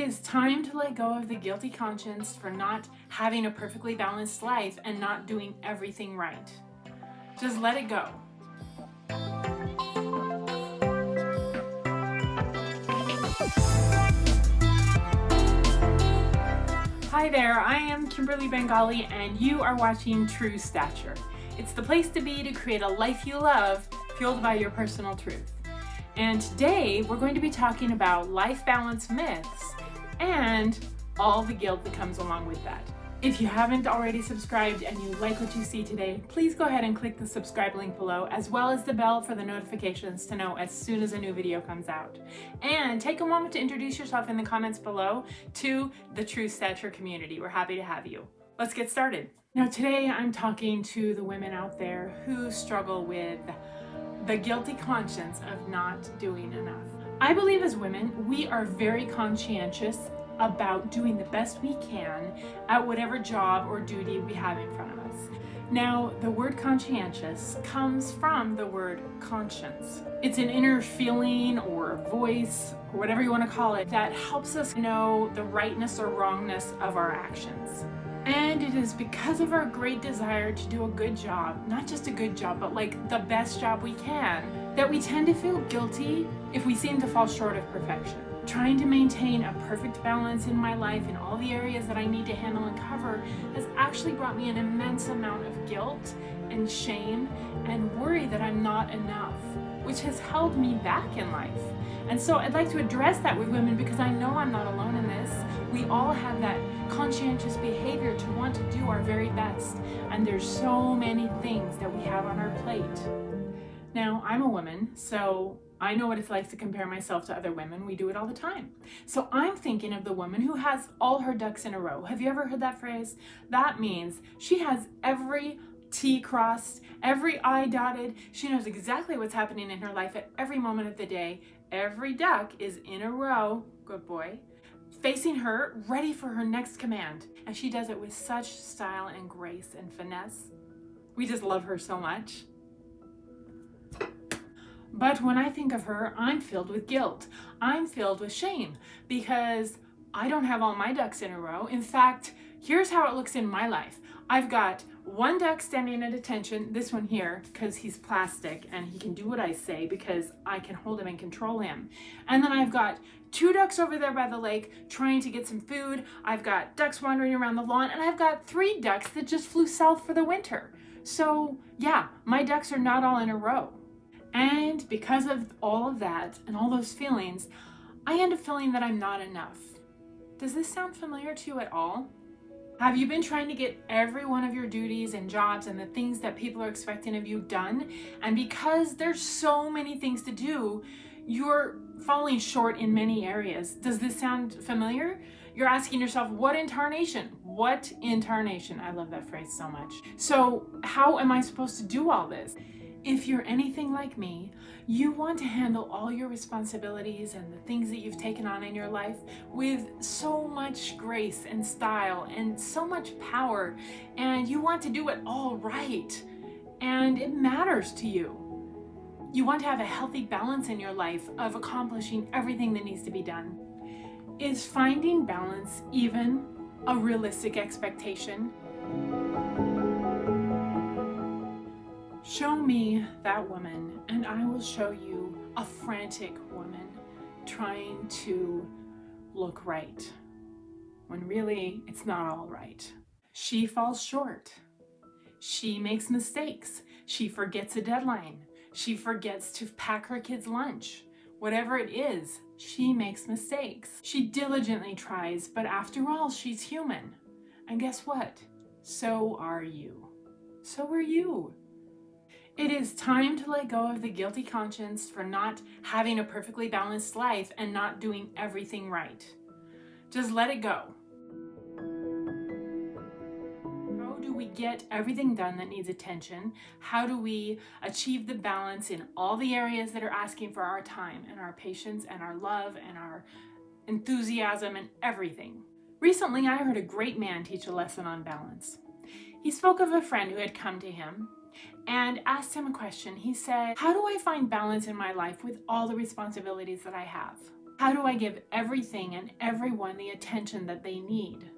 is time to let go of the guilty conscience for not having a perfectly balanced life and not doing everything right. Just let it go. Hi there, I am Kimberly Bengali and you are watching True Stature. It's the place to be to create a life you love, fueled by your personal truth. And today we're going to be talking about life balance myths and all the guilt that comes along with that. If you haven't already subscribed and you like what you see today, please go ahead and click the subscribe link below, as well as the bell for the notifications to know as soon as a new video comes out. And take a moment to introduce yourself in the comments below to the True Stature community. We're happy to have you. Let's get started. Now today I'm talking to the women out there who struggle with the guilty conscience of not doing enough. I believe as women, we are very conscientious about doing the best we can at whatever job or duty we have in front of us. Now, the word conscientious comes from the word conscience. It's an inner feeling or voice, or whatever you want to call it, that helps us know the rightness or wrongness of our actions. And it is because of our great desire to do a good job, not just a good job, but like the best job we can, that we tend to feel guilty if we seem to fall short of perfection. Trying to maintain a perfect balance in my life in all the areas that I need to handle and cover has actually brought me an immense amount of guilt and shame and worry that I'm not enough, which has held me back in life. And so I'd like to address that with women because I know I'm not alone in this. We all have that conscientious behavior to want to do our very best. And there's so many things that we have on our plate. Now, I'm a woman, so I know what it's like to compare myself to other women. We do it all the time. So I'm thinking of the woman who has all her ducks in a row. Have you ever heard that phrase? That means she has every T crossed, every I dotted. She knows exactly what's happening in her life at every moment of the day. Every duck is in a row, good boy, facing her, ready for her next command. And she does it with such style and grace and finesse. We just love her so much. But when I think of her, I'm filled with guilt. I'm filled with shame because I don't have all my ducks in a row. In fact, here's how it looks in my life. I've got one duck standing at attention, this one here, because he's plastic and he can do what I say because I can hold him and control him. And then I've got two ducks over there by the lake trying to get some food. I've got ducks wandering around the lawn, and I've got three ducks that just flew south for the winter. So yeah, my ducks are not all in a row. And because of all of that and all those feelings, I end up feeling that I'm not enough. Does this sound familiar to you at all? Have you been trying to get every one of your duties and jobs and the things that people are expecting of you done? And because there's so many things to do, you're falling short in many areas. Does this sound familiar? You're asking yourself, what incarnation? What incarnation? I love that phrase so much. So how am I supposed to do all this? If you're anything like me, you want to handle all your responsibilities and the things that you've taken on in your life with so much grace and style and so much power, and you want to do it all right, and it matters to you. You want to have a healthy balance in your life of accomplishing everything that needs to be done. Is finding balance even a realistic expectation? Show me that woman, and I will show you a frantic woman trying to look right, when really it's not all right. She falls short. She makes mistakes. She forgets a deadline. She forgets to pack her kids' lunch. Whatever it is, she makes mistakes. She diligently tries, but after all, she's human. And guess what? So are you. So are you. It is time to let go of the guilty conscience for not having a perfectly balanced life and not doing everything right. Just let it go. How do we get everything done that needs attention? How do we achieve the balance in all the areas that are asking for our time and our patience and our love and our enthusiasm and everything? Recently, I heard a great man teach a lesson on balance. He spoke of a friend who had come to him and asked him a question. He said, "How do I find balance in my life with all the responsibilities that I have?" How do I give everything and everyone the attention that they need?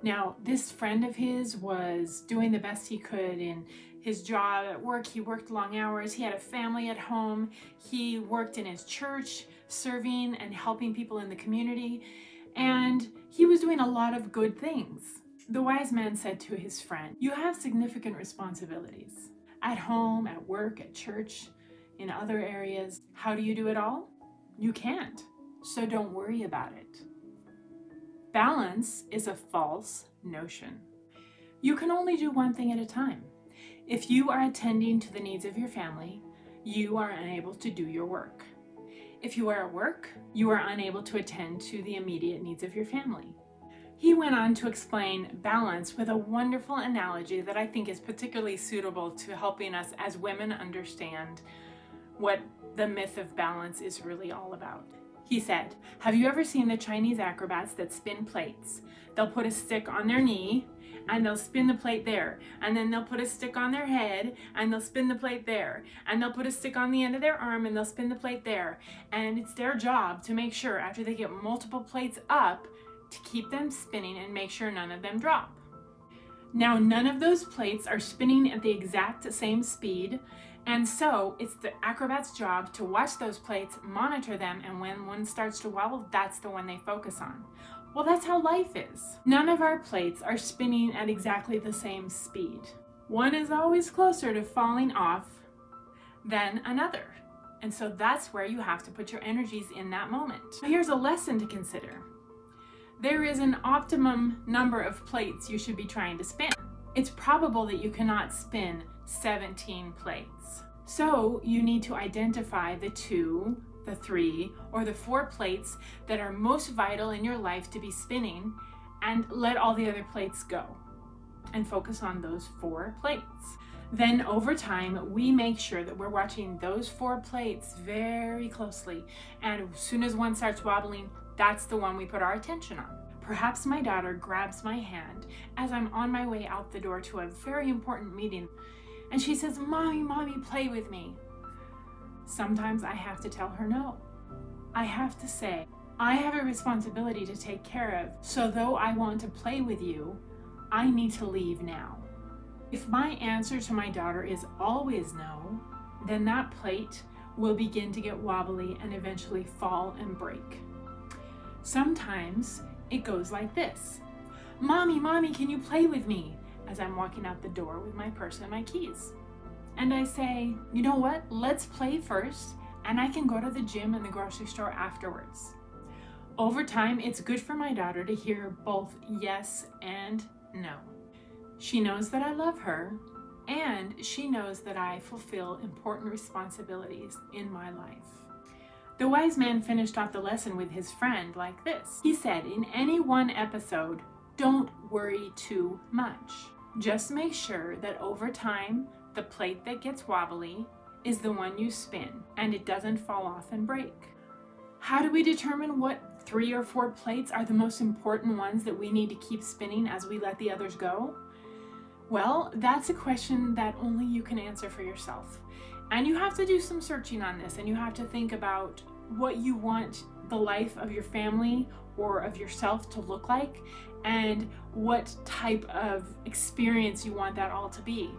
Now, this friend of his was doing the best he could in his job at work. He worked long hours. He had a family at home. He worked in his church, serving and helping people in the community. And he was doing a lot of good things. The wise man said to his friend, "You have significant responsibilities at home, at work, at church, in other areas. How do you do it all? You can't. So don't worry about it." Balance is a false notion. You can only do one thing at a time. If you are attending to the needs of your family, you are unable to do your work. If you are at work, you are unable to attend to the immediate needs of your family. He went on to explain balance with a wonderful analogy that I think is particularly suitable to helping us as women understand what the myth of balance is really all about. He said, "Have you ever seen the Chinese acrobats that spin plates? They'll put a stick on their knee and they'll spin the plate there, and then they'll put a stick on their head and they'll spin the plate there, and they'll put a stick on the end of their arm and they'll spin the plate there. And it's their job to make sure after they get multiple plates up to keep them spinning and make sure none of them drop." Now, none of those plates are spinning at the exact same speed, and so it's the acrobat's job to watch those plates, monitor them, and when one starts to wobble, that's the one they focus on. Well, that's how life is. None of our plates are spinning at exactly the same speed. One is always closer to falling off than another. And so that's where you have to put your energies in that moment. Here's a lesson to consider. There is an optimum number of plates you should be trying to spin. It's probable that you cannot spin 17 plates. So you need to identify the 2, the 3, or the 4 plates that are most vital in your life to be spinning, and let all the other plates go and focus on those 4 plates. Then over time, we make sure that we're watching those 4 plates very closely, and as soon as one starts wobbling, that's the one we put our attention on. Perhaps my daughter grabs my hand as I'm on my way out the door to a very important meeting, and she says, Mommy, play with me." Sometimes I have to tell her no. I have to say, I have a responsibility to take care of, so though I want to play with you, I need to leave now. If my answer to my daughter is always no, then that plate will begin to get wobbly and eventually fall and break. Sometimes it goes like this. Mommy, can you play with me?" as I'm walking out the door with my purse and my keys. And I say, "You know what? Let's play first, and I can go to the gym and the grocery store afterwards." Over time, it's good for my daughter to hear both yes and no. She knows that I love her, and she knows that I fulfill important responsibilities in my life. The wise man finished off the lesson with his friend like this. He said, "In any one episode, don't worry too much. Just make sure that over time, the plate that gets wobbly is the one you spin, and it doesn't fall off and break." How do we determine what 3 or 4 plates are the most important ones that we need to keep spinning as we let the others go? Well, that's a question that only you can answer for yourself. And you have to do some searching on this, and you have to think about what you want the life of your family or of yourself to look like, and what type of experience you want that all to be.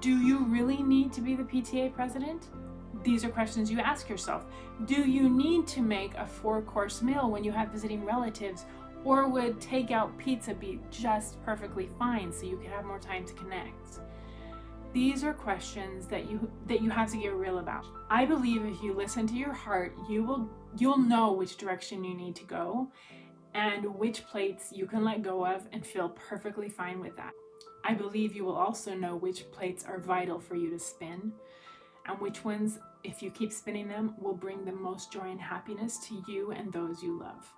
Do you really need to be the PTA president? These are questions you ask yourself. Do you need to make a 4-course meal when you have visiting relatives, or would takeout pizza be just perfectly fine so you could have more time to connect? These are questions that you have to get real about. I believe if you listen to your heart, you'll know which direction you need to go and which plates you can let go of and feel perfectly fine with that. I believe you will also know which plates are vital for you to spin, and which ones, if you keep spinning them, will bring the most joy and happiness to you and those you love.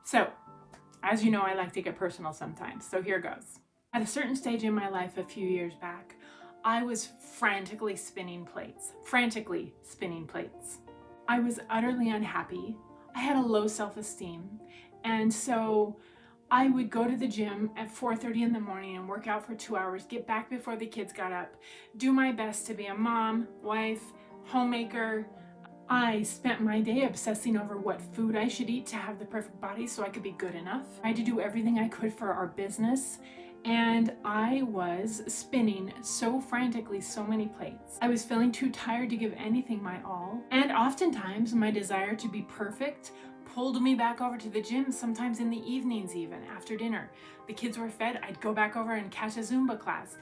So, as you know, I like to get personal sometimes, so here goes. At a certain stage in my life a few years back, I was frantically spinning plates. I was utterly unhappy. I had a low self-esteem, and so I would go to the gym at 4:30 in the morning and work out for 2 hours, get back before the kids got up, do my best to be a mom, wife, homemaker, I spent my day obsessing over what food I should eat to have the perfect body so I could be good enough. I had to do everything I could for our business, and I was spinning so frantically so many plates. I was feeling too tired to give anything my all, and oftentimes my desire to be perfect pulled me back over to the gym, sometimes in the evenings even, after dinner. The kids were fed, I'd go back over and catch a Zumba class.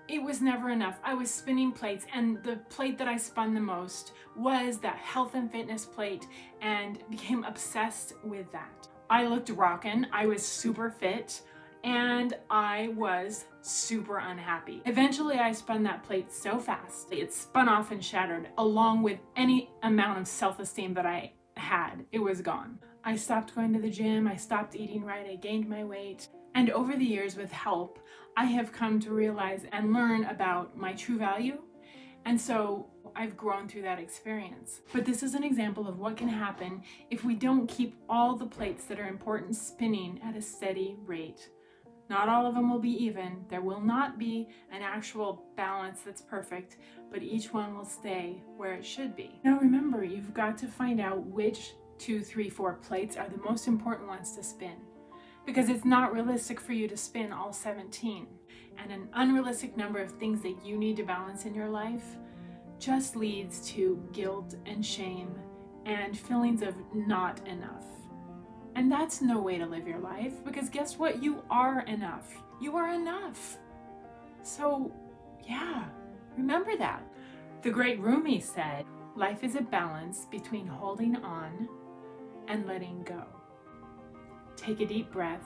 It was never enough. I was spinning plates, and the plate that I spun the most was that health and fitness plate, and became obsessed with that. I looked rockin', I was super fit, and I was super unhappy. Eventually I spun that plate so fast, it spun off and shattered, along with any amount of self-esteem that I had. It was gone. I stopped going to the gym, I stopped eating right, I gained my weight, and over the years with help, I have come to realize and learn about my true value, and so I've grown through that experience. But this is an example of what can happen if we don't keep all the plates that are important spinning at a steady rate. Not all of them will be even, there will not be an actual balance that's perfect, but each one will stay where it should be. Now remember, you've got to find out which 2, 3, 4 plates are the most important ones to spin, because it's not realistic for you to spin all 17, and an unrealistic number of things that you need to balance in your life just leads to guilt and shame and feelings of not enough. And that's no way to live your life, because guess what? You are enough. You are enough. So yeah, remember that. The great Rumi said, life is a balance between holding on and letting go. Take a deep breath,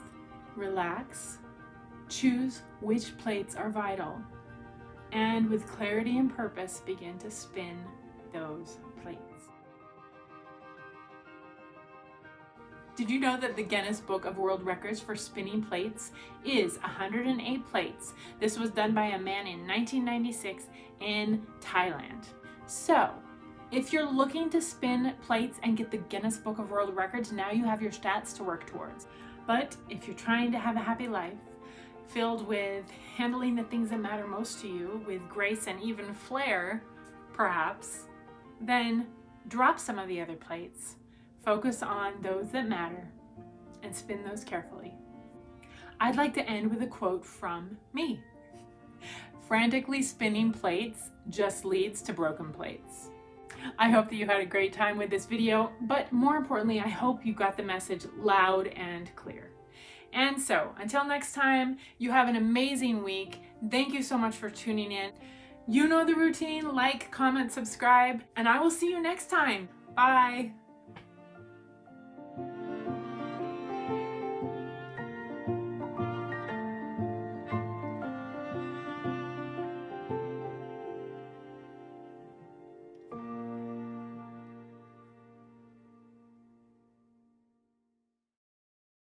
relax, choose which plates are vital, and with clarity and purpose begin to spin those plates. Did you know that the Guinness Book of World Records for spinning plates is 108 plates? This was done by a man in 1996 in Thailand. So, if you're looking to spin plates and get the Guinness Book of World Records, now you have your stats to work towards. But if you're trying to have a happy life, filled with handling the things that matter most to you with grace and even flair, perhaps, then drop some of the other plates. Focus on those that matter and spin those carefully. I'd like to end with a quote from me. Frantically spinning plates just leads to broken plates. I hope that you had a great time with this video, but more importantly, I hope you got the message loud and clear. And so, until next time, you have an amazing week. Thank you so much for tuning in. You know the routine, like, comment, subscribe, and I will see you next time. Bye.